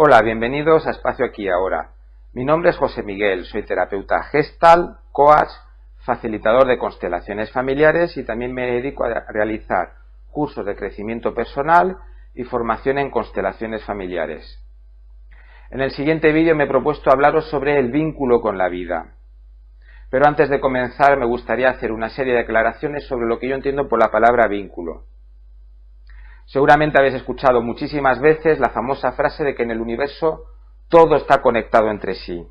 Hola, bienvenidos a Espacio Aquí y Ahora. Mi nombre es José Miguel, soy terapeuta Gestalt, coach, facilitador de constelaciones familiares y también me dedico a realizar cursos de crecimiento personal y formación en constelaciones familiares. En el siguiente vídeo me he propuesto hablaros sobre el vínculo con la vida. Pero antes de comenzar me gustaría hacer una serie de aclaraciones sobre lo que yo entiendo por la palabra vínculo. Seguramente habéis escuchado muchísimas veces la famosa frase de que en el universo todo está conectado entre sí.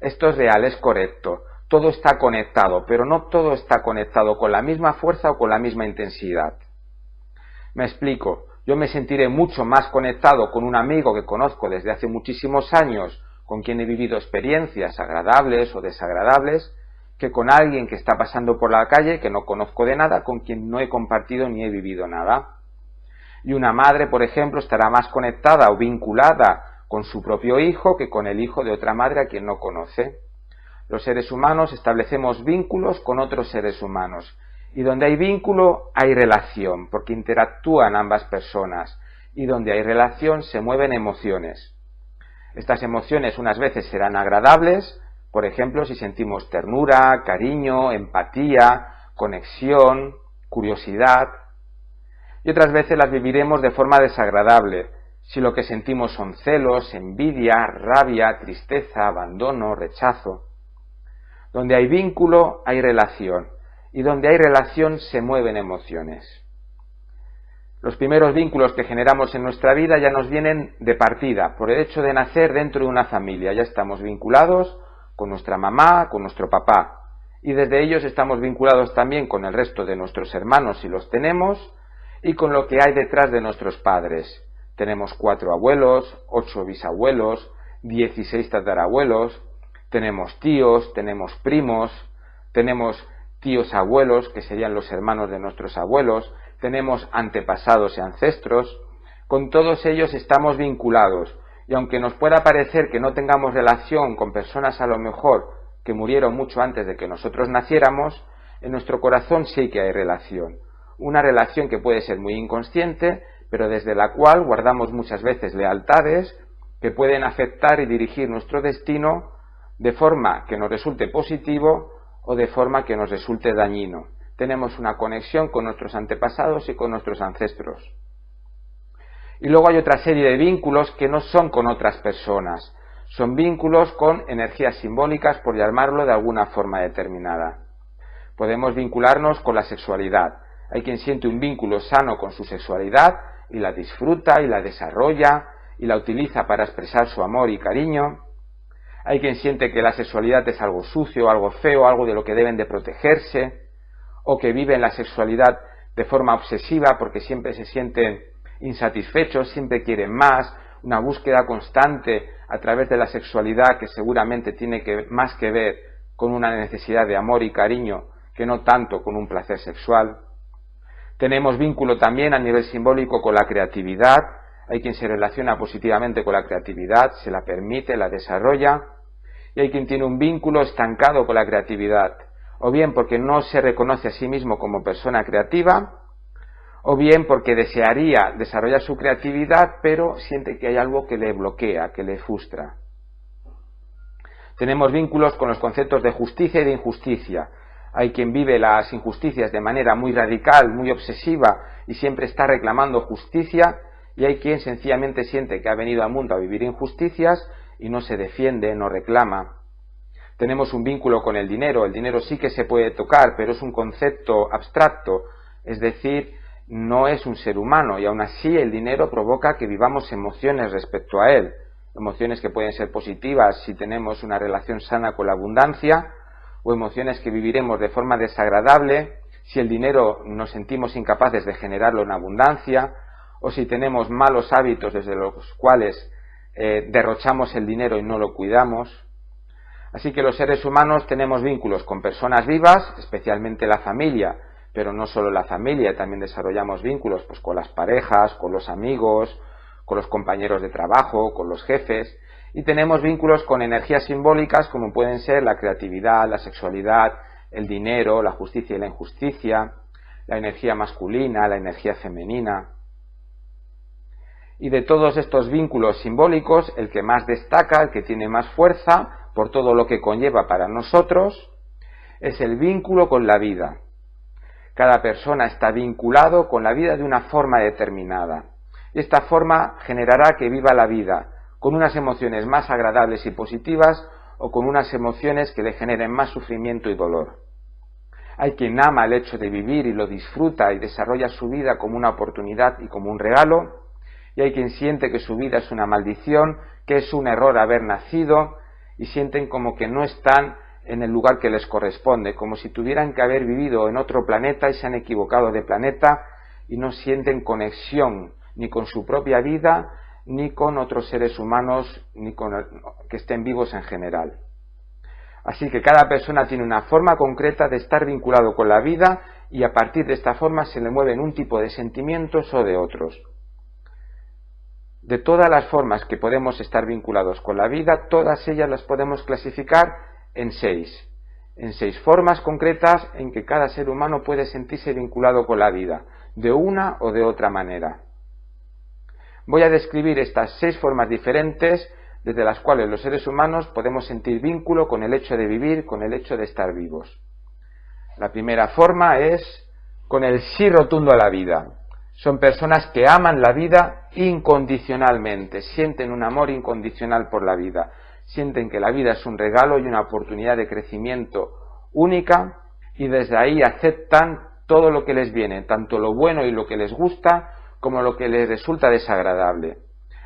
Esto es real, es correcto. Todo está conectado, pero no todo está conectado con la misma fuerza o con la misma intensidad. Me explico. Yo me sentiré mucho más conectado con un amigo que conozco desde hace muchísimos años, con quien he vivido experiencias agradables o desagradables, que con alguien que está pasando por la calle, que no conozco de nada, con quien no he compartido ni he vivido nada. Y una madre, por ejemplo, estará más conectada o vinculada con su propio hijo que con el hijo de otra madre a quien no conoce. Los seres humanos establecemos vínculos con otros seres humanos. Y donde hay vínculo, hay relación, porque interactúan ambas personas. Y donde hay relación, se mueven emociones. Estas emociones unas veces serán agradables, por ejemplo, si sentimos ternura, cariño, empatía, conexión, curiosidad. Y otras veces las viviremos de forma desagradable, si lo que sentimos son celos, envidia, rabia, tristeza, abandono, rechazo. Donde hay vínculo, hay relación, y donde hay relación se mueven emociones. Los primeros vínculos que generamos en nuestra vida ya nos vienen de partida, por el hecho de nacer dentro de una familia. Ya estamos vinculados con nuestra mamá, con nuestro papá, y desde ellos estamos vinculados también con el resto de nuestros hermanos si los tenemos, y con lo que hay detrás de nuestros padres. Tenemos 4 abuelos, 8 bisabuelos, 16 tatarabuelos, tenemos tíos, tenemos primos, tenemos tíos abuelos, que serían los hermanos de nuestros abuelos, tenemos antepasados y ancestros. Con todos ellos estamos vinculados, y aunque nos pueda parecer que no tengamos relación con personas a lo mejor que murieron mucho antes de que nosotros naciéramos, en nuestro corazón sí que hay relación. Una relación que puede ser muy inconsciente, pero desde la cual guardamos muchas veces lealtades que pueden afectar y dirigir nuestro destino de forma que nos resulte positivo o de forma que nos resulte dañino. Tenemos una conexión con nuestros antepasados y con nuestros ancestros. Y luego hay otra serie de vínculos que no son con otras personas. Son vínculos con energías simbólicas, por llamarlo de alguna forma determinada. Podemos vincularnos con la sexualidad. Hay quien siente un vínculo sano con su sexualidad y la disfruta y la desarrolla y la utiliza para expresar su amor y cariño. Hay quien siente que la sexualidad es algo sucio, algo feo, algo de lo que deben de protegerse, o que viven la sexualidad de forma obsesiva porque siempre se sienten insatisfechos, siempre quieren más, una búsqueda constante a través de la sexualidad que seguramente tiene más que ver con una necesidad de amor y cariño que no tanto con un placer sexual. Tenemos vínculo también a nivel simbólico con la creatividad. Hay quien se relaciona positivamente con la creatividad, se la permite, la desarrolla. Y hay quien tiene un vínculo estancado con la creatividad, o bien porque no se reconoce a sí mismo como persona creativa, o bien porque desearía desarrollar su creatividad, pero siente que hay algo que le bloquea, que le frustra. Tenemos vínculos con los conceptos de justicia y de injusticia. Hay quien vive las injusticias de manera muy radical, muy obsesiva y siempre está reclamando justicia, y hay quien sencillamente siente que ha venido al mundo a vivir injusticias y no se defiende, no reclama. Tenemos un vínculo con el dinero sí que se puede tocar, pero es un concepto abstracto, es decir, no es un ser humano, y aún así el dinero provoca que vivamos emociones respecto a él, emociones que pueden ser positivas si tenemos una relación sana con la abundancia, o emociones que viviremos de forma desagradable si el dinero nos sentimos incapaces de generarlo en abundancia, o si tenemos malos hábitos desde los cuales derrochamos el dinero y no lo cuidamos. Así que los seres humanos tenemos vínculos con personas vivas, especialmente la familia, pero no solo la familia, también desarrollamos vínculos pues, con las parejas, con los amigos, con los compañeros de trabajo, con los jefes. Y tenemos vínculos con energías simbólicas como pueden ser la creatividad, la sexualidad, el dinero, la justicia y la injusticia, la energía masculina, la energía femenina. Y de todos estos vínculos simbólicos, el que más destaca, el que tiene más fuerza, por todo lo que conlleva para nosotros, es el vínculo con la vida. Cada persona está vinculado con la vida de una forma determinada. Y esta forma generará que viva la vida con unas emociones más agradables y positivas o con unas emociones que le generen más sufrimiento y dolor. Hay quien ama el hecho de vivir y lo disfruta y desarrolla su vida como una oportunidad y como un regalo, y hay quien siente que su vida es una maldición, que es un error haber nacido, y sienten como que no están en el lugar que les corresponde, como si tuvieran que haber vivido en otro planeta y se han equivocado de planeta y no sienten conexión ni con su propia vida, ni con otros seres humanos, ni con que estén vivos en general. Así que cada persona tiene una forma concreta de estar vinculado con la vida y a partir de esta forma se le mueven un tipo de sentimientos o de otros. De todas las formas que podemos estar vinculados con la vida, todas ellas las podemos clasificar en seis formas concretas en que cada ser humano puede sentirse vinculado con la vida, de una o de otra manera. Voy a describir estas 6 formas diferentes desde las cuales los seres humanos podemos sentir vínculo con el hecho de vivir, con el hecho de estar vivos. La primera forma es con el sí rotundo a la vida. Son personas que aman la vida incondicionalmente, sienten un amor incondicional por la vida, sienten que la vida es un regalo y una oportunidad de crecimiento única y desde ahí aceptan todo lo que les viene, tanto lo bueno y lo que les gusta como lo que les resulta desagradable.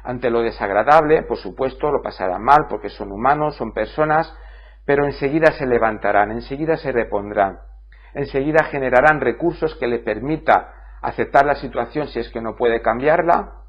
Ante lo desagradable, por supuesto, lo pasarán mal porque son humanos, son personas, pero enseguida se levantarán, enseguida se repondrán, enseguida generarán recursos que le permita aceptar la situación si es que no puede cambiarla,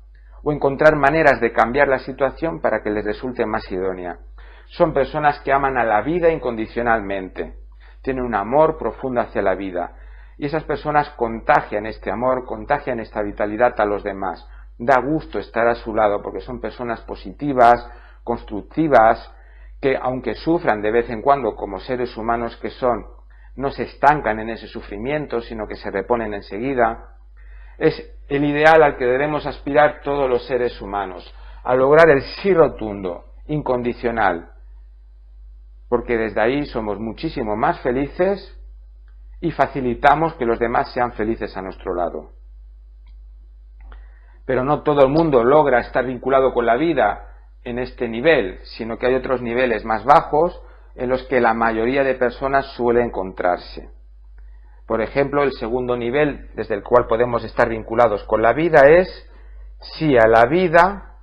o encontrar maneras de cambiar la situación para que les resulte más idónea. Son personas que aman a la vida incondicionalmente, tienen un amor profundo hacia la vida, y esas personas contagian este amor, contagian esta vitalidad a los demás. Da gusto estar a su lado porque son personas positivas, constructivas, que aunque sufran de vez en cuando como seres humanos que son, no se estancan en ese sufrimiento, sino que se reponen enseguida. Es el ideal al que debemos aspirar todos los seres humanos, a lograr el sí rotundo, incondicional, porque desde ahí somos muchísimo más felices y facilitamos que los demás sean felices a nuestro lado. Pero no todo el mundo logra estar vinculado con la vida en este nivel, sino que hay otros niveles más bajos en los que la mayoría de personas suele encontrarse. Por ejemplo, el segundo nivel desde el cual podemos estar vinculados con la vida es sí a la vida,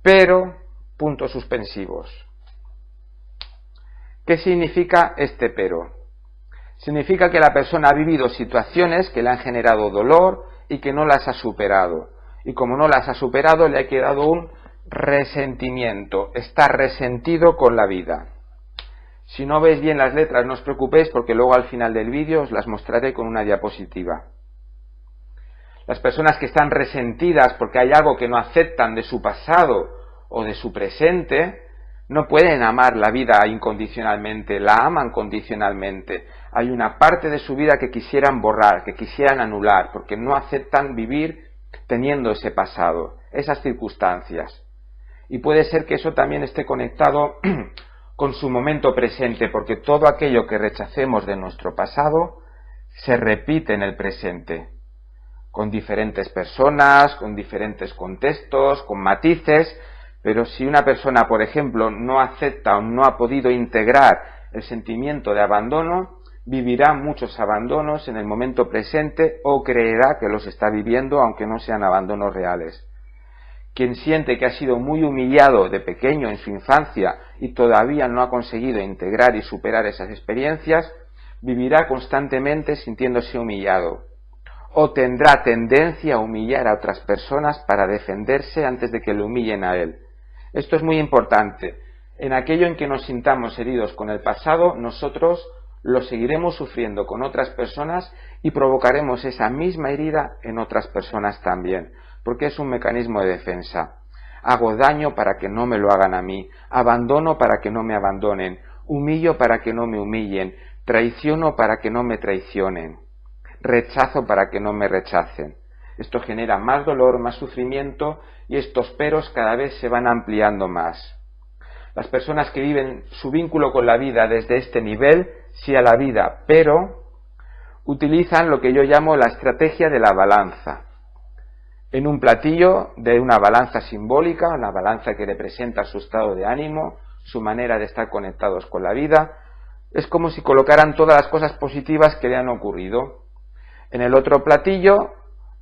pero puntos suspensivos. ¿Qué significa este pero? Significa que la persona ha vivido situaciones que le han generado dolor y que no las ha superado. Y como no las ha superado, le ha quedado un resentimiento. Está resentido con la vida. Si no veis bien las letras, no os preocupéis porque luego al final del vídeo os las mostraré con una diapositiva. Las personas que están resentidas porque hay algo que no aceptan de su pasado o de su presente, no pueden amar la vida incondicionalmente, la aman condicionalmente. Hay una parte de su vida que quisieran borrar, que quisieran anular, porque no aceptan vivir teniendo ese pasado, esas circunstancias. Y puede ser que eso también esté conectado con su momento presente, porque todo aquello que rechacemos de nuestro pasado se repite en el presente, con diferentes personas, con diferentes contextos, con matices, pero si una persona, por ejemplo, no acepta o no ha podido integrar el sentimiento de abandono, vivirá muchos abandonos en el momento presente o creerá que los está viviendo aunque no sean abandonos reales. Quien siente que ha sido muy humillado de pequeño en su infancia y todavía no ha conseguido integrar y superar esas experiencias, vivirá constantemente sintiéndose humillado o tendrá tendencia a humillar a otras personas para defenderse antes de que lo humillen a él. Esto es muy importante. En aquello en que nos sintamos heridos con el pasado, nosotros lo seguiremos sufriendo con otras personas y provocaremos esa misma herida en otras personas también, porque es un mecanismo de defensa. Hago daño para que no me lo hagan a mí, abandono para que no me abandonen, humillo para que no me humillen, traiciono para que no me traicionen, rechazo para que no me rechacen. Esto genera más dolor, más sufrimiento y estos peros cada vez se van ampliando más. Las personas que viven su vínculo con la vida desde este nivel, sí a la vida, pero utilizan lo que yo llamo la estrategia de la balanza. En un platillo de una balanza simbólica, una balanza que representa su estado de ánimo, su manera de estar conectados con la vida, es como si colocaran todas las cosas positivas que le han ocurrido. En el otro platillo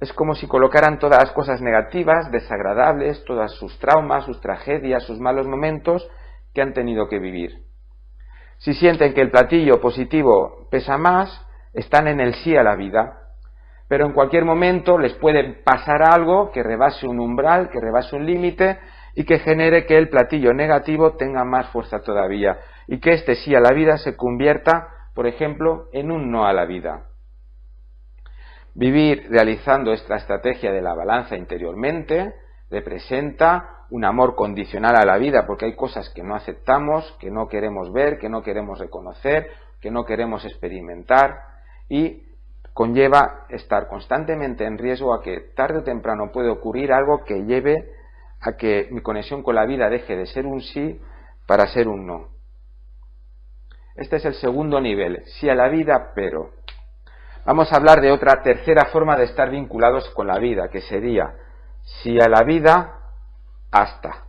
es como si colocaran todas las cosas negativas, desagradables, todas sus traumas, sus tragedias, sus malos momentos que han tenido que vivir. Si sienten que el platillo positivo pesa más, están en el sí a la vida, pero en cualquier momento les puede pasar algo que rebase un umbral, que rebase un límite y que genere que el platillo negativo tenga más fuerza todavía y que este sí a la vida se convierta, por ejemplo, en un no a la vida. Vivir realizando esta estrategia de la balanza interiormente representa un amor condicional a la vida, porque hay cosas que no aceptamos, que no queremos ver, que no queremos reconocer, que no queremos experimentar, y conlleva estar constantemente en riesgo a que tarde o temprano puede ocurrir algo que lleve a que mi conexión con la vida deje de ser un sí para ser un no. Este es el segundo nivel, sí a la vida, pero. Vamos a hablar de otra tercera forma de estar vinculados con la vida, que sería sí a la vida hasta.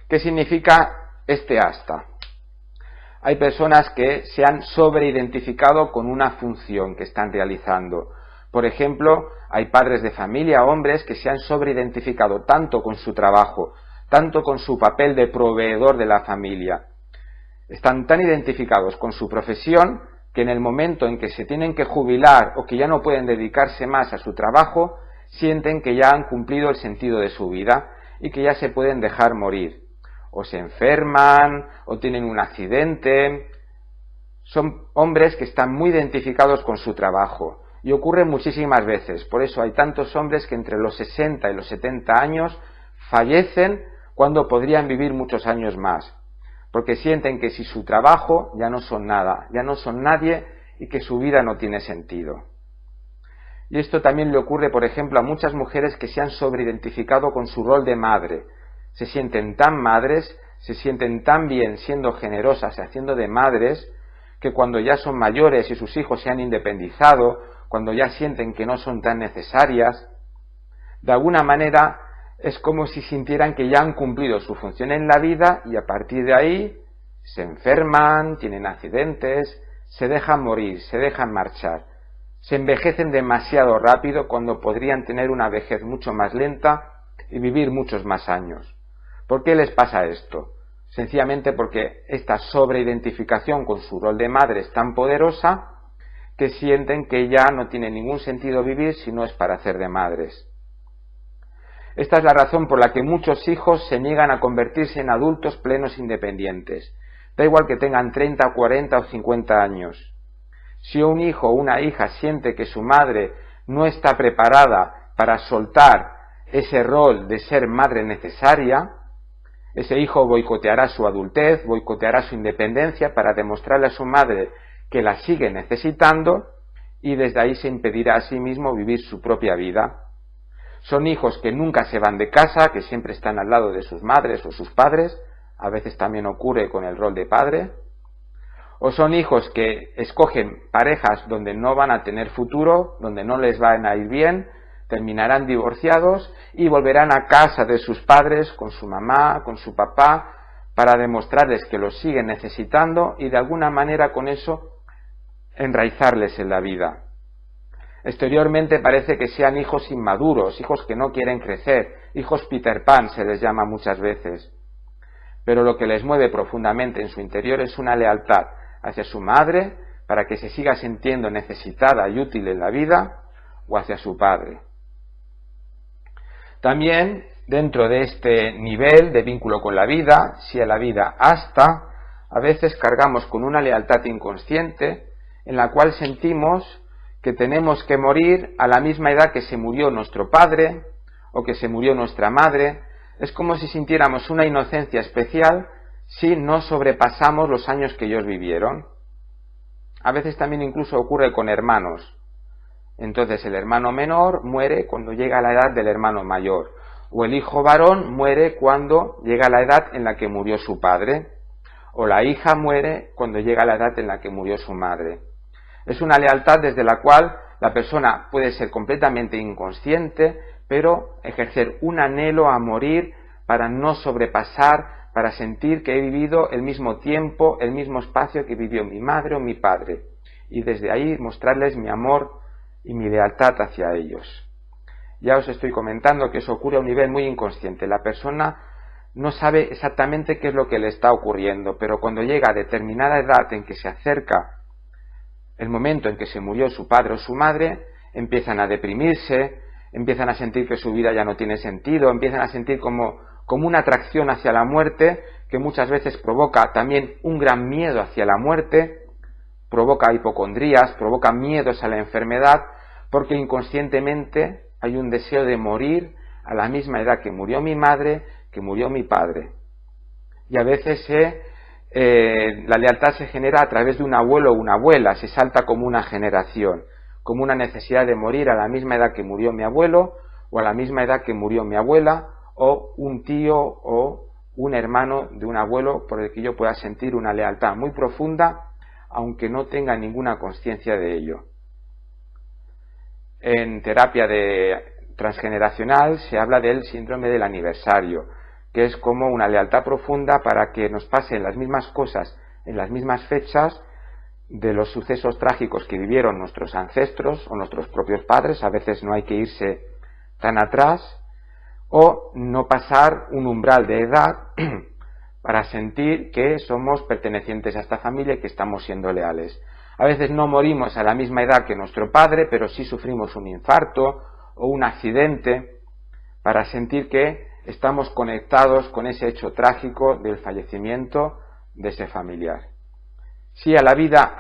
¿Qué significa este hasta? Hay personas que se han sobreidentificado con una función que están realizando. Por ejemplo, hay padres de familia, hombres, que se han sobreidentificado tanto con su trabajo, tanto con su papel de proveedor de la familia. Están tan identificados con su profesión que en el momento en que se tienen que jubilar o que ya no pueden dedicarse más a su trabajo, sienten que ya han cumplido el sentido de su vida y que ya se pueden dejar morir. O se enferman, o tienen un accidente. Son hombres que están muy identificados con su trabajo. Y ocurre muchísimas veces. Por eso hay tantos hombres que entre los 60 y los 70 años fallecen cuando podrían vivir muchos años más. Porque sienten que si su trabajo ya no son nada, ya no son nadie y que su vida no tiene sentido. Y esto también le ocurre, por ejemplo, a muchas mujeres que se han sobreidentificado con su rol de madre. Se sienten tan madres, se sienten tan bien siendo generosas y haciendo de madres, que cuando ya son mayores y sus hijos se han independizado, cuando ya sienten que no son tan necesarias, de alguna manera es como si sintieran que ya han cumplido su función en la vida y a partir de ahí se enferman, tienen accidentes, se dejan morir, se dejan marchar. Se envejecen demasiado rápido cuando podrían tener una vejez mucho más lenta y vivir muchos más años. ¿Por qué les pasa esto? Sencillamente porque esta sobreidentificación con su rol de madre es tan poderosa que sienten que ya no tiene ningún sentido vivir si no es para hacer de madres. Esta es la razón por la que muchos hijos se niegan a convertirse en adultos plenos independientes. Da igual que tengan 30, 40 o 50 años. Si un hijo o una hija siente que su madre no está preparada para soltar ese rol de ser madre necesaria, ese hijo boicoteará su adultez, boicoteará su independencia para demostrarle a su madre que la sigue necesitando y desde ahí se impedirá a sí mismo vivir su propia vida. Son hijos que nunca se van de casa, que siempre están al lado de sus madres o sus padres, a veces también ocurre con el rol de padre, o son hijos que escogen parejas donde no van a tener futuro, donde no les van a ir bien, terminarán divorciados y volverán a casa de sus padres con su mamá, con su papá, para demostrarles que los siguen necesitando y de alguna manera con eso enraizarles en la vida. Exteriormente parece que sean hijos inmaduros, hijos que no quieren crecer, hijos Peter Pan se les llama muchas veces. Pero lo que les mueve profundamente en su interior es una lealtad hacia su madre para que se siga sintiendo necesitada y útil en la vida, o hacia su padre. También dentro de este nivel de vínculo con la vida, si a la vida hasta, a veces cargamos con una lealtad inconsciente en la cual sentimos que tenemos que morir a la misma edad que se murió nuestro padre o que se murió nuestra madre. Es como si sintiéramos una inocencia especial si no sobrepasamos los años que ellos vivieron. A veces también incluso ocurre con hermanos. Entonces el hermano menor muere cuando llega a la edad del hermano mayor, o el hijo varón muere cuando llega a la edad en la que murió su padre, o la hija muere cuando llega a la edad en la que murió su madre. Es una lealtad desde la cual la persona puede ser completamente inconsciente, pero ejercer un anhelo a morir para no sobrepasar, para sentir que he vivido el mismo tiempo, el mismo espacio que vivió mi madre o mi padre, y desde ahí mostrarles mi amor y mi lealtad hacia ellos. Ya os estoy comentando que eso ocurre a un nivel muy inconsciente. La persona no sabe exactamente qué es lo que le está ocurriendo, pero cuando llega a determinada edad en que se acerca el momento en que se murió su padre o su madre, empiezan a deprimirse, empiezan a sentir que su vida ya no tiene sentido, empiezan a sentir como una atracción hacia la muerte, que muchas veces provoca también un gran miedo hacia la muerte, provoca hipocondrías, provoca miedos a la enfermedad, porque inconscientemente hay un deseo de morir a la misma edad que murió mi madre, que murió mi padre. Y a veces la lealtad se genera a través de un abuelo o una abuela, se salta como una generación, como una necesidad de morir a la misma edad que murió mi abuelo, o a la misma edad que murió mi abuela, o un tío o un hermano de un abuelo por el que yo pueda sentir una lealtad muy profunda, aunque no tenga ninguna conciencia de ello. En terapia transgeneracional se habla del síndrome del aniversario, que es como una lealtad profunda para que nos pasen las mismas cosas en las mismas fechas de los sucesos trágicos que vivieron nuestros ancestros o nuestros propios padres. A veces no hay que irse tan atrás, o no pasar un umbral de edad para sentir que somos pertenecientes a esta familia y que estamos siendo leales. A veces no morimos a la misma edad que nuestro padre, pero sí sufrimos un infarto o un accidente para sentir que estamos conectados con ese hecho trágico del fallecimiento de ese familiar. Sí a la vida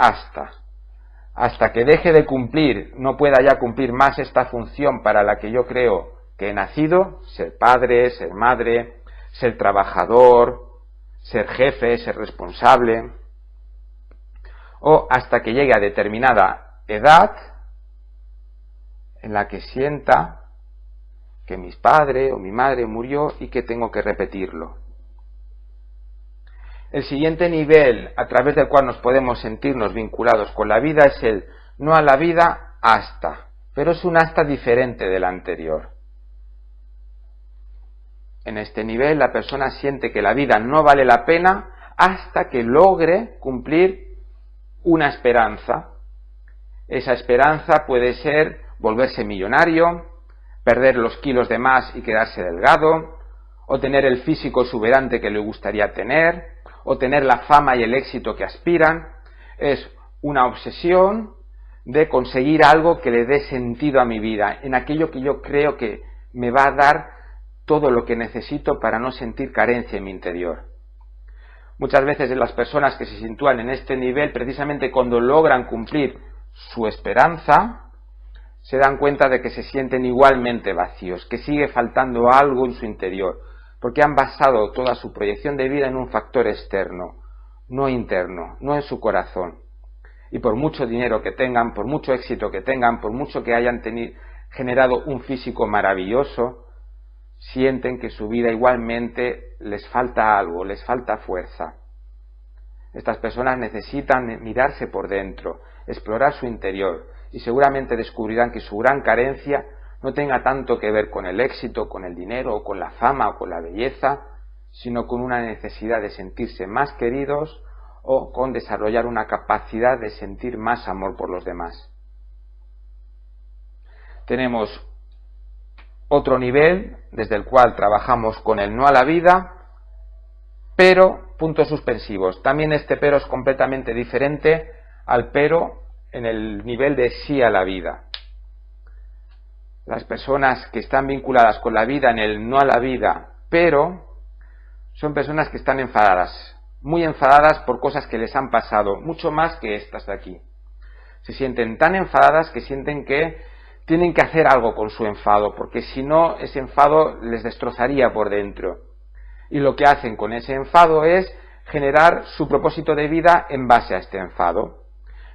hasta que deje de cumplir, no pueda ya cumplir más esta función para la que yo creo que he nacido, ser padre, ser madre, ser trabajador, ser jefe, ser responsable, o hasta que llegue a determinada edad en la que sienta que mi padre o mi madre murió y que tengo que repetirlo. El siguiente nivel a través del cual nos podemos sentirnos vinculados con la vida es el no a la vida hasta, pero es un hasta diferente del anterior. En este nivel la persona siente que la vida no vale la pena hasta que logre cumplir una esperanza. Esa esperanza puede ser volverse millonario, perder los kilos de más y quedarse delgado, o tener el físico exuberante que le gustaría tener, o tener la fama y el éxito que aspiran. Es una obsesión de conseguir algo que le dé sentido a mi vida, en aquello que yo creo que me va a dar todo lo que necesito para no sentir carencia en mi interior. Muchas veces las personas que se sitúan en este nivel, precisamente cuando logran cumplir su esperanza, se dan cuenta de que se sienten igualmente vacíos, que sigue faltando algo en su interior, porque han basado toda su proyección de vida en un factor externo, no interno, no en su corazón. Y por mucho dinero que tengan, por mucho éxito que tengan, por mucho que hayan generado un físico maravilloso, sienten que su vida igualmente les falta algo, les falta fuerza. Estas personas necesitan mirarse por dentro, explorar su interior, y seguramente descubrirán que su gran carencia no tenga tanto que ver con el éxito, con el dinero, o con la fama, o con la belleza, sino con una necesidad de sentirse más queridos o con desarrollar una capacidad de sentir más amor por los demás. Tenemos otro nivel desde el cual trabajamos con el no a la vida, pero puntos suspensivos. También este pero es completamente diferente al pero en el nivel de sí a la vida. Las personas que están vinculadas con la vida en el no a la vida, pero son personas que están enfadadas, muy enfadadas por cosas que les han pasado, mucho más que estas de aquí. Se sienten tan enfadadas que sienten que tienen que hacer algo con su enfado, porque si no, ese enfado les destrozaría por dentro. Y lo que hacen con ese enfado es generar su propósito de vida en base a este enfado.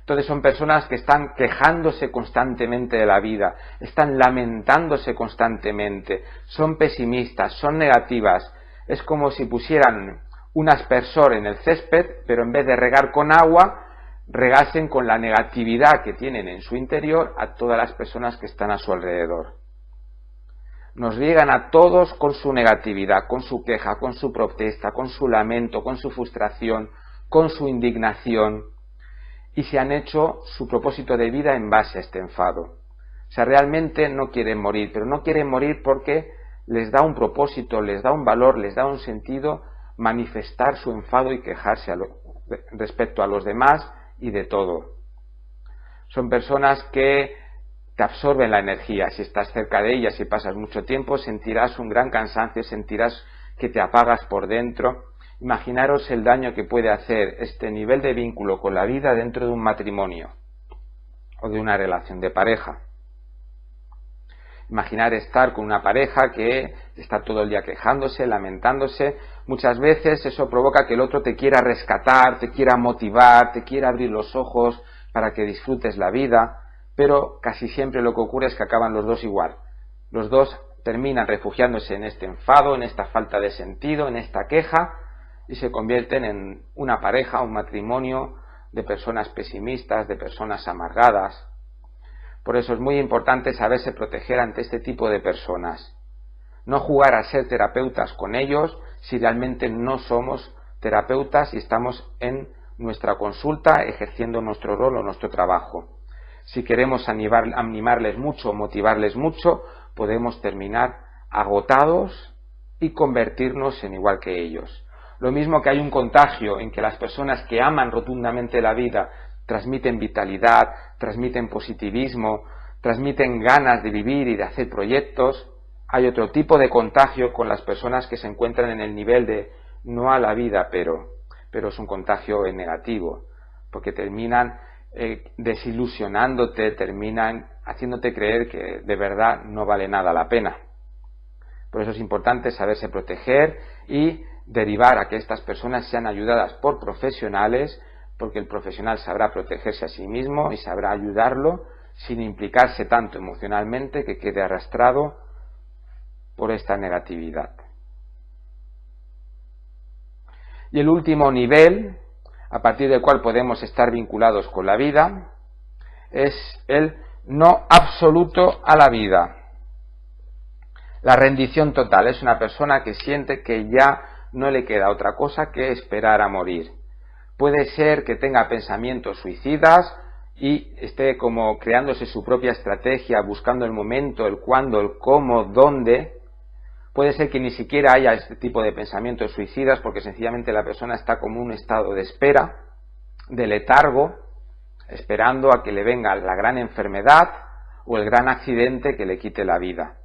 Entonces son personas que están quejándose constantemente de la vida, están lamentándose constantemente, son pesimistas, son negativas. Es como si pusieran un aspersor en el césped, pero en vez de regar con agua, regasen con la negatividad que tienen en su interior a todas las personas que están a su alrededor. Nos riegan a todos con su negatividad, con su queja, con su protesta, con su lamento, con su frustración, con su indignación, y se han hecho su propósito de vida en base a este enfado. O sea, realmente no quieren morir, pero no quieren morir porque les da un propósito, les da un valor, les da un sentido manifestar su enfado y quejarse respecto a los demás y de todo. Son personas que te absorben la energía. Si estás cerca de ellas y pasas mucho tiempo, sentirás un gran cansancio, sentirás que te apagas por dentro. Imaginaros el daño que puede hacer este nivel de vínculo con la vida dentro de un matrimonio o de una relación de pareja. Imaginar estar con una pareja que está todo el día quejándose, lamentándose. Muchas veces eso provoca que el otro te quiera rescatar, te quiera motivar, te quiera abrir los ojos para que disfrutes la vida, pero casi siempre lo que ocurre es que acaban los dos igual. Los dos terminan refugiándose en este enfado, en esta falta de sentido, en esta queja, y se convierten en una pareja, un matrimonio de personas pesimistas, de personas amargadas. Por eso es muy importante saberse proteger ante este tipo de personas. No jugar a ser terapeutas con ellos si realmente no somos terapeutas y estamos en nuestra consulta ejerciendo nuestro rol o nuestro trabajo. Si queremos animarles mucho, motivarles mucho, podemos terminar agotados y convertirnos en igual que ellos. Lo mismo que hay un contagio en que las personas que aman rotundamente la vida transmiten vitalidad, transmiten positivismo, transmiten ganas de vivir y de hacer proyectos. Hay otro tipo de contagio con las personas que se encuentran en el nivel de no a la vida, pero es un contagio negativo, porque terminan desilusionándote, terminan haciéndote creer que de verdad no vale nada la pena. Por eso es importante saberse proteger y derivar a que estas personas sean ayudadas por profesionales, porque el profesional sabrá protegerse a sí mismo y sabrá ayudarlo sin implicarse tanto emocionalmente que quede arrastrado por esta negatividad. Y el último nivel, a partir del cual podemos estar vinculados con la vida, es el no absoluto a la vida. La rendición total es una persona que siente que ya no le queda otra cosa que esperar a morir. Puede ser que tenga pensamientos suicidas y esté como creándose su propia estrategia, buscando el momento, el cuándo, el cómo, dónde. Puede ser que ni siquiera haya este tipo de pensamientos suicidas porque sencillamente la persona está como en un estado de espera, de letargo, esperando a que le venga la gran enfermedad o el gran accidente que le quite la vida.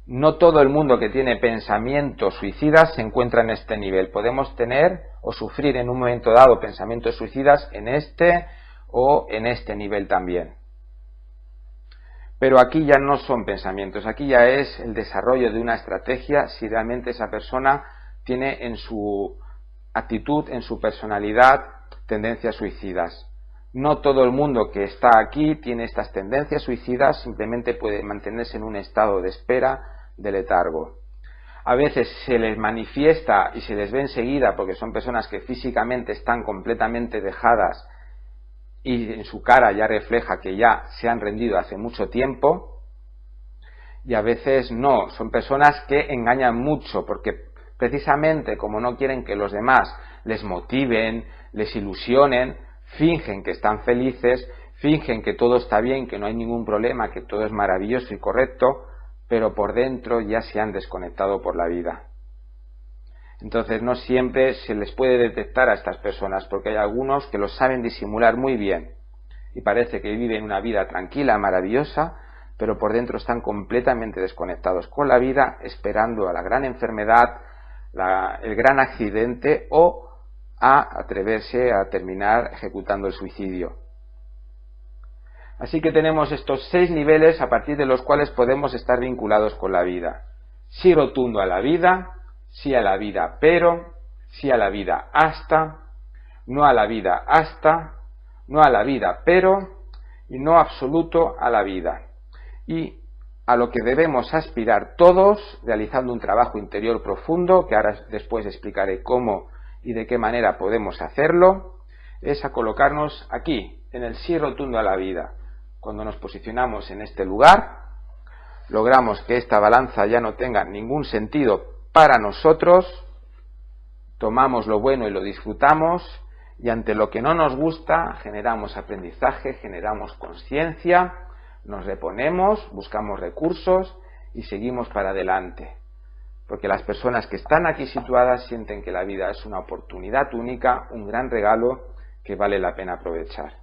No todo el mundo que tiene pensamientos suicidas se encuentra en este nivel. Podemos tener o sufrir en un momento dado pensamientos suicidas en este o en este nivel también. Pero aquí ya no son pensamientos, aquí ya es el desarrollo de una estrategia si realmente esa persona tiene en su actitud, en su personalidad, tendencias suicidas. No todo el mundo que está aquí tiene estas tendencias suicidas, simplemente puede mantenerse en un estado de espera, de letargo. A veces se les manifiesta y se les ve enseguida porque son personas que físicamente están completamente dejadas y en su cara ya refleja que ya se han rendido hace mucho tiempo, y a veces no, son personas que engañan mucho porque precisamente como no quieren que los demás les motiven, les ilusionen, fingen que están felices, fingen que todo está bien, que no hay ningún problema, que todo es maravilloso y correcto, pero por dentro ya se han desconectado por la vida. Entonces no siempre se les puede detectar a estas personas porque hay algunos que lo saben disimular muy bien y parece que viven una vida tranquila, maravillosa, pero por dentro están completamente desconectados con la vida, esperando a la gran enfermedad, el gran accidente o a atreverse a terminar ejecutando el suicidio. Así que tenemos estos 6 niveles a partir de los cuales podemos estar vinculados con la vida. Sí rotundo a la vida, sí a la vida pero, sí a la vida hasta, no a la vida hasta, no a la vida, pero y no absoluto a la vida, y a lo que debemos aspirar todos, realizando un trabajo interior profundo, que ahora después explicaré cómo y de qué manera podemos hacerlo, es a colocarnos aquí, en el sí rotundo a la vida. Cuando nos posicionamos en este lugar, logramos que esta balanza ya no tenga ningún sentido para nosotros, tomamos lo bueno y lo disfrutamos, y ante lo que no nos gusta generamos aprendizaje, generamos conciencia, nos reponemos, buscamos recursos y seguimos para adelante. Porque las personas que están aquí situadas sienten que la vida es una oportunidad única, un gran regalo que vale la pena aprovechar.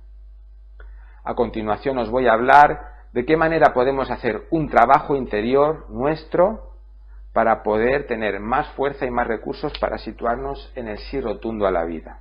A continuación os voy a hablar de qué manera podemos hacer un trabajo interior nuestro para poder tener más fuerza y más recursos para situarnos en el sí rotundo a la vida.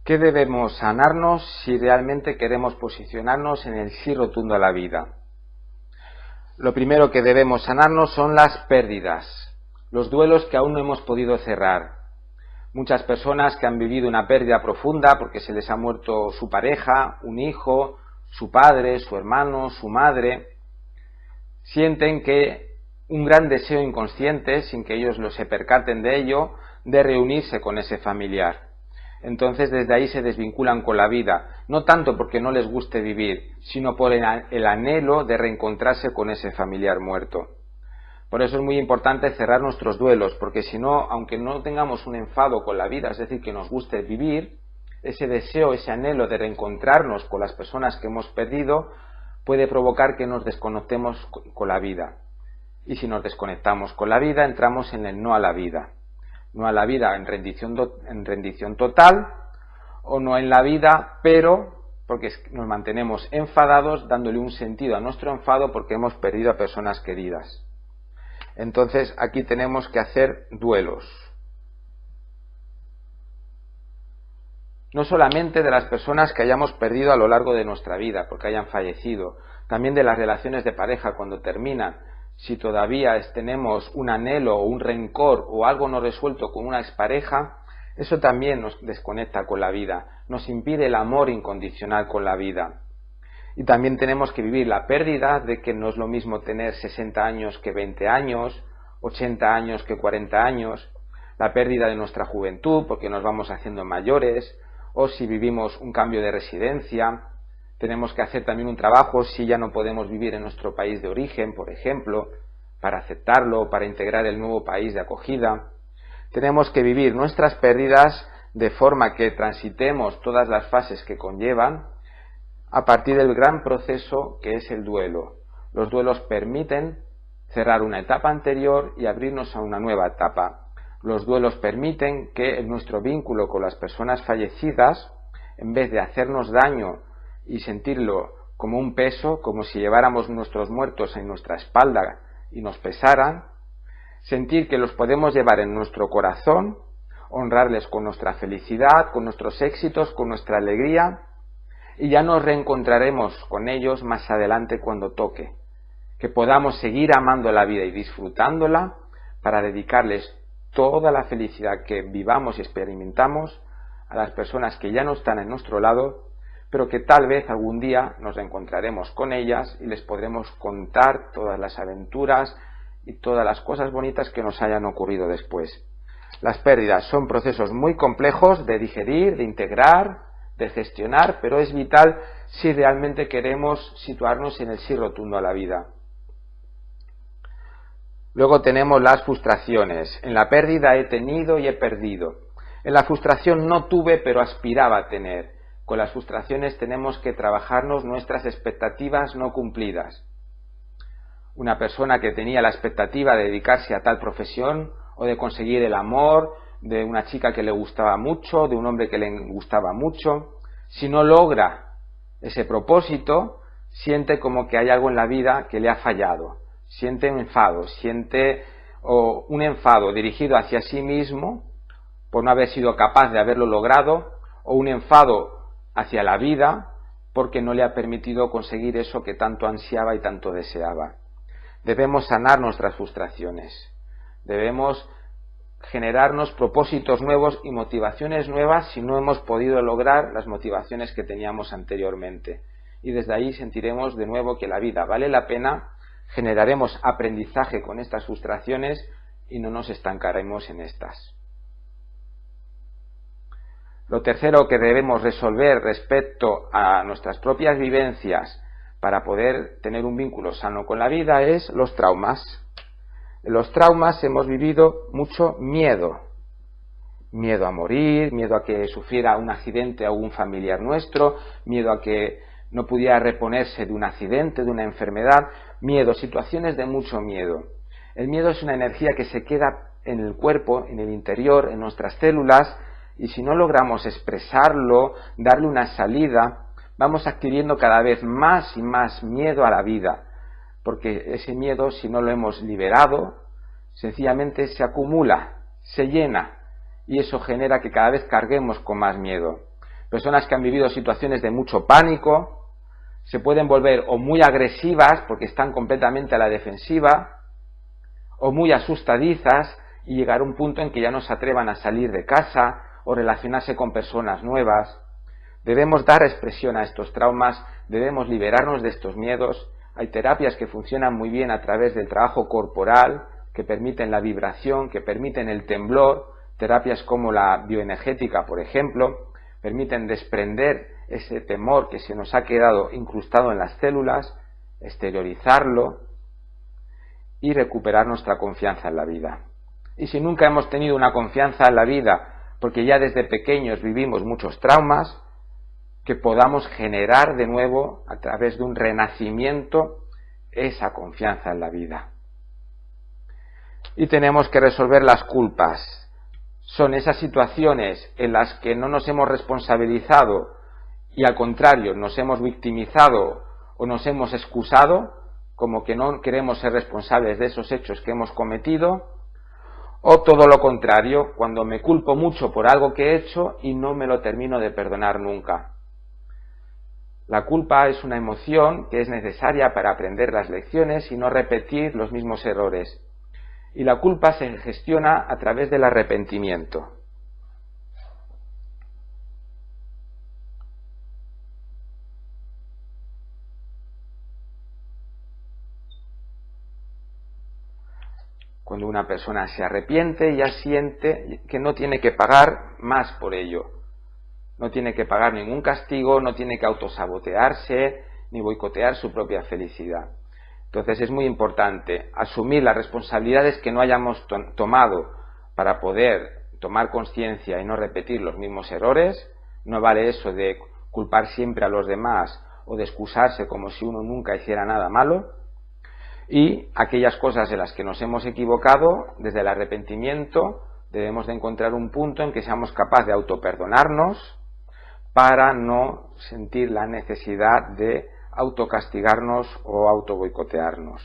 ¿Qué debemos sanarnos si realmente queremos posicionarnos en el sí rotundo a la vida? Lo primero que debemos sanarnos son las pérdidas, los duelos que aún no hemos podido cerrar. Muchas personas que han vivido una pérdida profunda porque se les ha muerto su pareja, un hijo, su padre, su hermano, su madre, sienten que un gran deseo inconsciente, sin que ellos se percaten de ello, de reunirse con ese familiar. Entonces desde ahí se desvinculan con la vida, no tanto porque no les guste vivir, sino por el anhelo de reencontrarse con ese familiar muerto. Por eso es muy importante cerrar nuestros duelos, porque si no, aunque no tengamos un enfado con la vida, es decir, que nos guste vivir, ese deseo, ese anhelo de reencontrarnos con las personas que hemos perdido, puede provocar que nos desconectemos con la vida. Y si nos desconectamos con la vida, entramos en el no a la vida. No a la vida en rendición total, o no en la vida, pero porque nos mantenemos enfadados, dándole un sentido a nuestro enfado porque hemos perdido a personas queridas. Entonces aquí tenemos que hacer duelos. No solamente de las personas que hayamos perdido a lo largo de nuestra vida, porque hayan fallecido, también de las relaciones de pareja cuando terminan. Si todavía tenemos un anhelo o un rencor o algo no resuelto con una expareja, eso también nos desconecta con la vida, nos impide el amor incondicional con la vida. Y también tenemos que vivir la pérdida de que no es lo mismo tener 60 años que 20 años, 80 años que 40 años, la pérdida de nuestra juventud porque nos vamos haciendo mayores, o si vivimos un cambio de residencia. Tenemos que hacer también un trabajo si ya no podemos vivir en nuestro país de origen, por ejemplo, para aceptarlo, para integrar el nuevo país de acogida. Tenemos que vivir nuestras pérdidas de forma que transitemos todas las fases que conllevan a partir del gran proceso que es el duelo. Los duelos permiten cerrar una etapa anterior y abrirnos a una nueva etapa. Los duelos permiten que nuestro vínculo con las personas fallecidas, en vez de hacernos daño y sentirlo como un peso, como si lleváramos nuestros muertos en nuestra espalda y nos pesaran, sentir que los podemos llevar en nuestro corazón, honrarles con nuestra felicidad, con nuestros éxitos, con nuestra alegría, y ya nos reencontraremos con ellos más adelante cuando toque, que podamos seguir amando la vida y disfrutándola para dedicarles toda la felicidad que vivamos y experimentamos a las personas que ya no están en nuestro lado, pero que tal vez algún día nos reencontraremos con ellas y les podremos contar todas las aventuras y todas las cosas bonitas que nos hayan ocurrido después. Las pérdidas son procesos muy complejos de digerir, de integrar, de gestionar, pero es vital si realmente queremos situarnos en el sí rotundo a la vida. Luego tenemos las frustraciones. En la pérdida he tenido y he perdido. En la frustración no tuve, pero aspiraba a tener. Con las frustraciones tenemos que trabajarnos nuestras expectativas no cumplidas. Una persona que tenía la expectativa de dedicarse a tal profesión o de conseguir el amor de una chica que le gustaba mucho, de un hombre que le gustaba mucho, si no logra ese propósito, siente como que hay algo en la vida que le ha fallado, siente un enfado dirigido hacia sí mismo por no haber sido capaz de haberlo logrado, o un enfado hacia la vida porque no le ha permitido conseguir eso que tanto ansiaba y tanto deseaba. Debemos sanar nuestras frustraciones, debemos generarnos propósitos nuevos y motivaciones nuevas si no hemos podido lograr las motivaciones que teníamos anteriormente. Y desde ahí sentiremos de nuevo que la vida vale la pena, generaremos aprendizaje con estas frustraciones y no nos estancaremos en estas. Lo tercero que debemos resolver respecto a nuestras propias vivencias para poder tener un vínculo sano con la vida es los traumas. En los traumas hemos vivido mucho miedo. Miedo a morir, miedo a que sufriera un accidente a algún familiar nuestro, miedo a que no pudiera reponerse de un accidente, de una enfermedad, miedo, situaciones de mucho miedo. El miedo es una energía que se queda en el cuerpo, en el interior, en nuestras células, y si no logramos expresarlo, darle una salida, vamos adquiriendo cada vez más y más miedo a la vida, porque ese miedo, si no lo hemos liberado, sencillamente se acumula, se llena, y eso genera que cada vez carguemos con más miedo. Personas que han vivido situaciones de mucho pánico se pueden volver o muy agresivas porque están completamente a la defensiva, o muy asustadizas y llegar a un punto en que ya no se atrevan a salir de casa o relacionarse con personas nuevas. Debemos dar expresión a estos traumas, debemos liberarnos de estos miedos. Hay terapias que funcionan muy bien a través del trabajo corporal, que permiten la vibración, que permiten el temblor. Terapias como la bioenergética, por ejemplo, permiten desprender ese temor que se nos ha quedado incrustado en las células, exteriorizarlo y recuperar nuestra confianza en la vida. Y si nunca hemos tenido una confianza en la vida, porque ya desde pequeños vivimos muchos traumas, que podamos generar de nuevo, a través de un renacimiento, esa confianza en la vida. Y tenemos que resolver las culpas. Son esas situaciones en las que no nos hemos responsabilizado y al contrario nos hemos victimizado o nos hemos excusado, como que no queremos ser responsables de esos hechos que hemos cometido, o todo lo contrario, cuando me culpo mucho por algo que he hecho y no me lo termino de perdonar nunca. La culpa es una emoción que es necesaria para aprender las lecciones y no repetir los mismos errores. Y la culpa se gestiona a través del arrepentimiento. Cuando una persona se arrepiente, ya siente que no tiene que pagar más por ello. No tiene que pagar ningún castigo, no tiene que autosabotearse ni boicotear su propia felicidad. Entonces es muy importante asumir las responsabilidades que no hayamos tomado para poder tomar conciencia y no repetir los mismos errores. No vale eso de culpar siempre a los demás o de excusarse como si uno nunca hiciera nada malo. Y aquellas cosas en las que nos hemos equivocado, desde el arrepentimiento, debemos de encontrar un punto en que seamos capaces de autoperdonarnos para no sentir la necesidad de autocastigarnos o autoboicotearnos.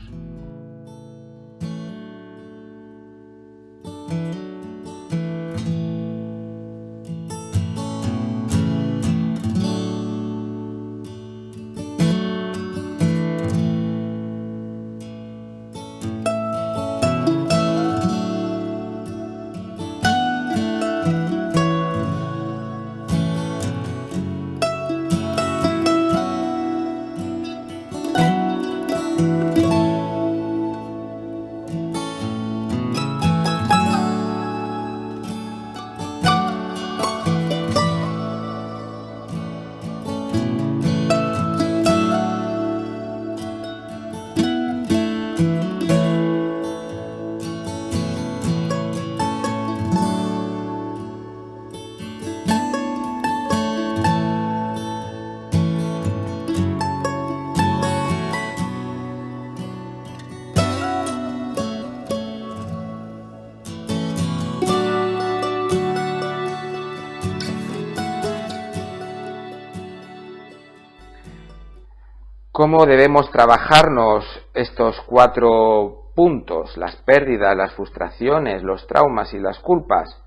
¿Cómo debemos trabajarnos estos 4 puntos, las pérdidas, las frustraciones, los traumas y las culpas?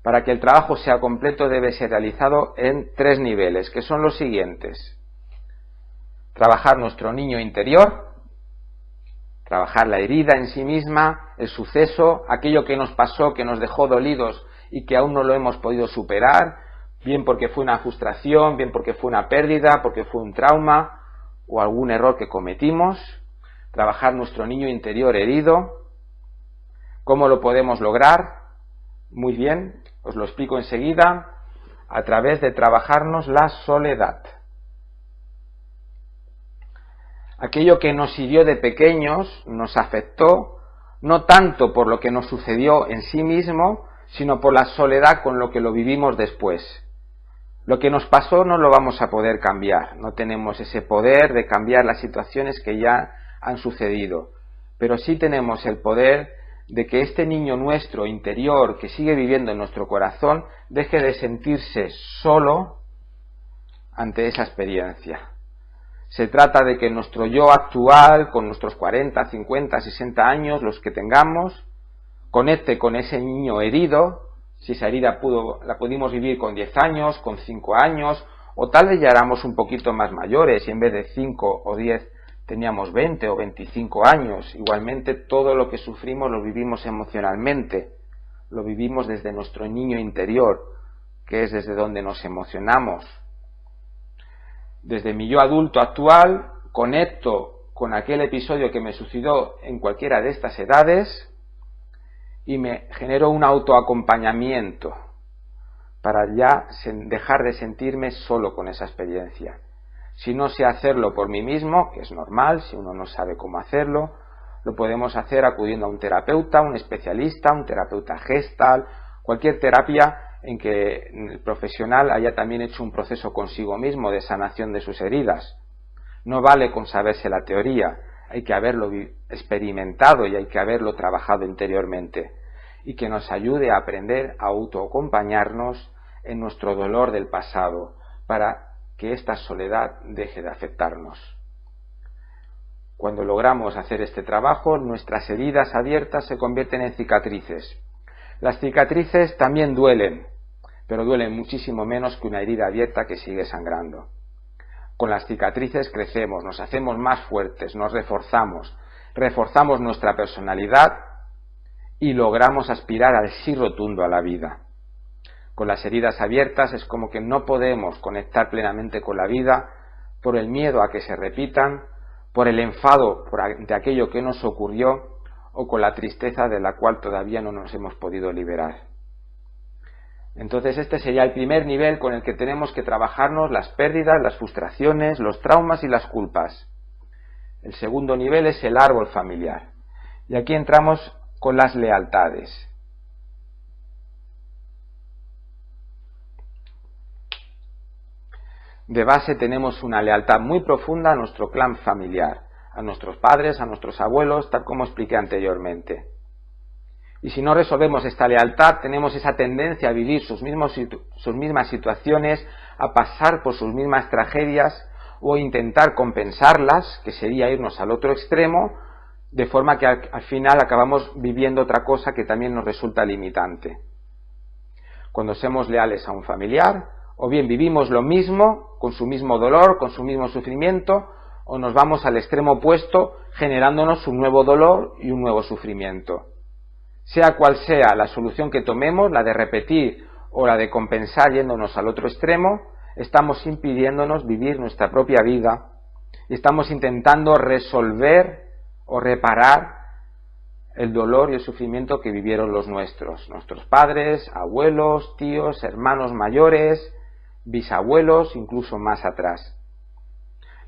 Para que el trabajo sea completo debe ser realizado en 3 niveles, que son los siguientes. Trabajar nuestro niño interior, trabajar la herida en sí misma, el suceso, aquello que nos pasó, que nos dejó dolidos y que aún no lo hemos podido superar, bien porque fue una frustración, bien porque fue una pérdida, porque fue un trauma o algún error que cometimos. Trabajar nuestro niño interior herido. ¿Cómo lo podemos lograr? Muy bien, os lo explico enseguida, a través de trabajarnos la soledad. Aquello que nos hirió de pequeños nos afectó, no tanto por lo que nos sucedió en sí mismo, sino por la soledad con lo que lo vivimos después. Lo que nos pasó no lo vamos a poder cambiar, no tenemos ese poder de cambiar las situaciones que ya han sucedido, pero sí tenemos el poder de que este niño nuestro interior que sigue viviendo en nuestro corazón deje de sentirse solo ante esa experiencia. Se trata de que nuestro yo actual, con nuestros 40, 50, 60 años, los que tengamos, conecte con ese niño herido. Si esa herida la pudimos vivir con 10 años, con 5 años, o tal vez ya éramos un poquito más mayores y en vez de 5 o 10 teníamos 20 o 25 años. Igualmente todo lo que sufrimos lo vivimos emocionalmente, lo vivimos desde nuestro niño interior, que es desde donde nos emocionamos. Desde mi yo adulto actual conecto con aquel episodio que me sucedió en cualquiera de estas edades y me genero un autoacompañamiento para ya dejar de sentirme solo con esa experiencia. Si no sé hacerlo por mí mismo, que es normal, si uno no sabe cómo hacerlo, lo podemos hacer acudiendo a un terapeuta, un especialista, un terapeuta Gestalt, cualquier terapia en que el profesional haya también hecho un proceso consigo mismo de sanación de sus heridas. No vale con saberse la teoría, hay que haberlo experimentado y hay que haberlo trabajado interiormente, y que nos ayude a aprender a autoacompañarnos en nuestro dolor del pasado, para que esta soledad deje de afectarnos. Cuando logramos hacer este trabajo, nuestras heridas abiertas se convierten en cicatrices. Las cicatrices también duelen, pero duelen muchísimo menos que una herida abierta que sigue sangrando. Con las cicatrices crecemos, nos hacemos más fuertes, nos reforzamos nuestra personalidad y logramos aspirar al sí rotundo a la vida. Con las heridas abiertas es como que no podemos conectar plenamente con la vida por el miedo a que se repitan, por el enfado de aquello que nos ocurrió o con la tristeza de la cual todavía no nos hemos podido liberar. Entonces este sería el primer nivel con el que tenemos que trabajarnos las pérdidas, las frustraciones, los traumas y las culpas. El segundo nivel es el árbol familiar. Y aquí entramos con las lealtades. De base tenemos una lealtad muy profunda a nuestro clan familiar, a nuestros padres, a nuestros abuelos, tal como expliqué anteriormente. Y si no resolvemos esta lealtad, tenemos esa tendencia a vivir sus mismas situaciones, a pasar por sus mismas tragedias o intentar compensarlas, que sería irnos al otro extremo, de forma que al final acabamos viviendo otra cosa que también nos resulta limitante. Cuando somos leales a un familiar, o bien vivimos lo mismo, con su mismo dolor, con su mismo sufrimiento, o nos vamos al extremo opuesto, generándonos un nuevo dolor y un nuevo sufrimiento. Sea cual sea la solución que tomemos, la de repetir o la de compensar yéndonos al otro extremo, estamos impidiéndonos vivir nuestra propia vida y estamos intentando resolver o reparar el dolor y el sufrimiento que vivieron nuestros padres, abuelos, tíos, hermanos mayores, bisabuelos, incluso más atrás.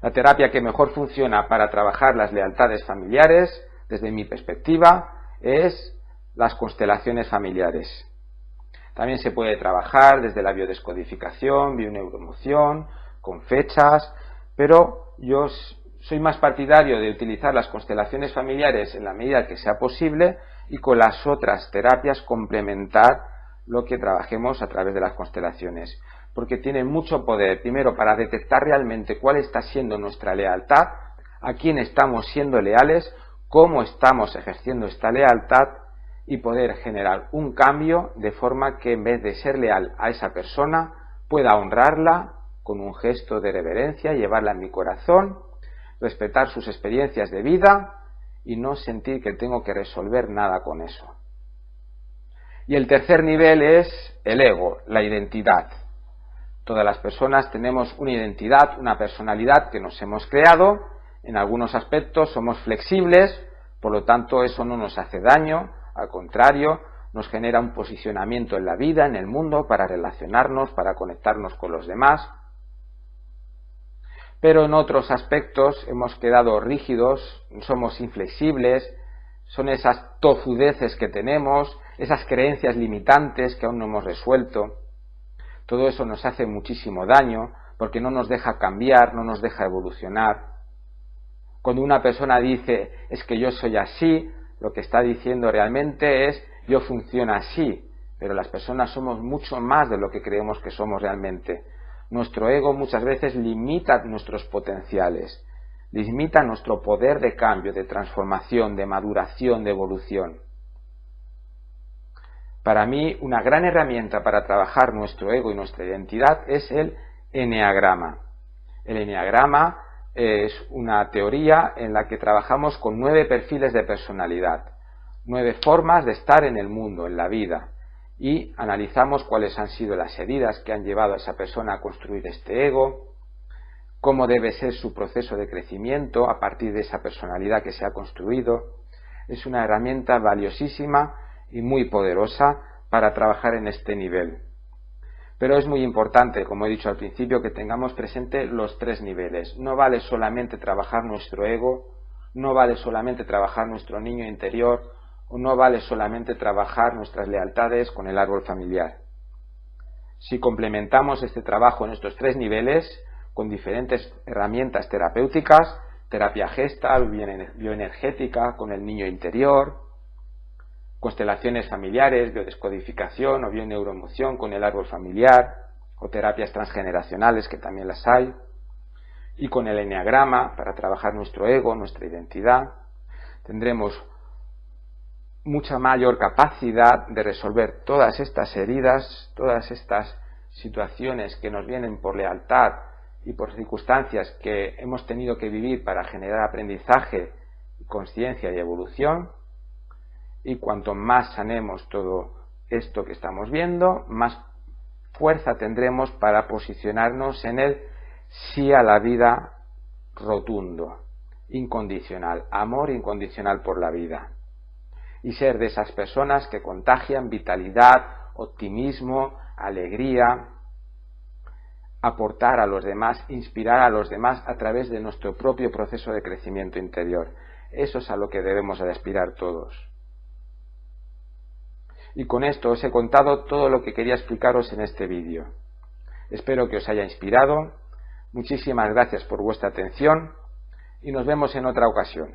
La terapia que mejor funciona para trabajar las lealtades familiares, desde mi perspectiva, es las constelaciones familiares. También se puede trabajar desde la biodescodificación, bioneuroemoción, con fechas, pero yo soy más partidario de utilizar las constelaciones familiares en la medida que sea posible y con las otras terapias complementar lo que trabajemos a través de las constelaciones, porque tienen mucho poder, primero, para detectar realmente cuál está siendo nuestra lealtad, a quién estamos siendo leales, cómo estamos ejerciendo esta lealtad y poder generar un cambio de forma que en vez de ser leal a esa persona, pueda honrarla con un gesto de reverencia, llevarla en mi corazón, respetar sus experiencias de vida y no sentir que tengo que resolver nada con eso. Y el tercer nivel es el ego, la identidad. Todas las personas tenemos una identidad, una personalidad que nos hemos creado. En algunos aspectos somos flexibles, por lo tanto eso no nos hace daño, al contrario, nos genera un posicionamiento en la vida, en el mundo, para relacionarnos, para conectarnos con los demás. Pero en otros aspectos hemos quedado rígidos, somos inflexibles, son esas tozudeces que tenemos, esas creencias limitantes que aún no hemos resuelto. Todo eso nos hace muchísimo daño porque no nos deja cambiar, no nos deja evolucionar. Cuando una persona dice, es que yo soy así, lo que está diciendo realmente es, yo funciono así, pero las personas somos mucho más de lo que creemos que somos realmente. Nuestro ego muchas veces limita nuestros potenciales, limita nuestro poder de cambio, de transformación, de maduración, de evolución. Para mí, una gran herramienta para trabajar nuestro ego y nuestra identidad es el eneagrama. El eneagrama es una teoría en la que trabajamos con 9 perfiles de personalidad, 9 formas de estar en el mundo, en la vida, y analizamos cuáles han sido las heridas que han llevado a esa persona a construir este ego, cómo debe ser su proceso de crecimiento a partir de esa personalidad que se ha construido. Es una herramienta valiosísima y muy poderosa para trabajar en este nivel. Pero es muy importante, como he dicho al principio, que tengamos presente los 3 niveles. No vale solamente trabajar nuestro ego, no vale solamente trabajar nuestro niño interior, o no vale solamente trabajar nuestras lealtades con el árbol familiar. Si complementamos este trabajo en estos 3 niveles, con diferentes herramientas terapéuticas, terapia Gestalt, bioenergética, con el niño interior, constelaciones familiares, biodescodificación o bioneuroemoción con el árbol familiar, o terapias transgeneracionales que también las hay, y con el eneagrama para trabajar nuestro ego, nuestra identidad, tendremos mucha mayor capacidad de resolver todas estas heridas, todas estas situaciones que nos vienen por lealtad y por circunstancias que hemos tenido que vivir para generar aprendizaje, conciencia y evolución. Y cuanto más sanemos todo esto que estamos viendo, más fuerza tendremos para posicionarnos en el sí a la vida rotundo, incondicional, amor incondicional por la vida. Y ser de esas personas que contagian vitalidad, optimismo, alegría, aportar a los demás, inspirar a los demás a través de nuestro propio proceso de crecimiento interior. Eso es a lo que debemos de aspirar todos. Y con esto os he contado todo lo que quería explicaros en este vídeo. Espero que os haya inspirado. Muchísimas gracias por vuestra atención y nos vemos en otra ocasión.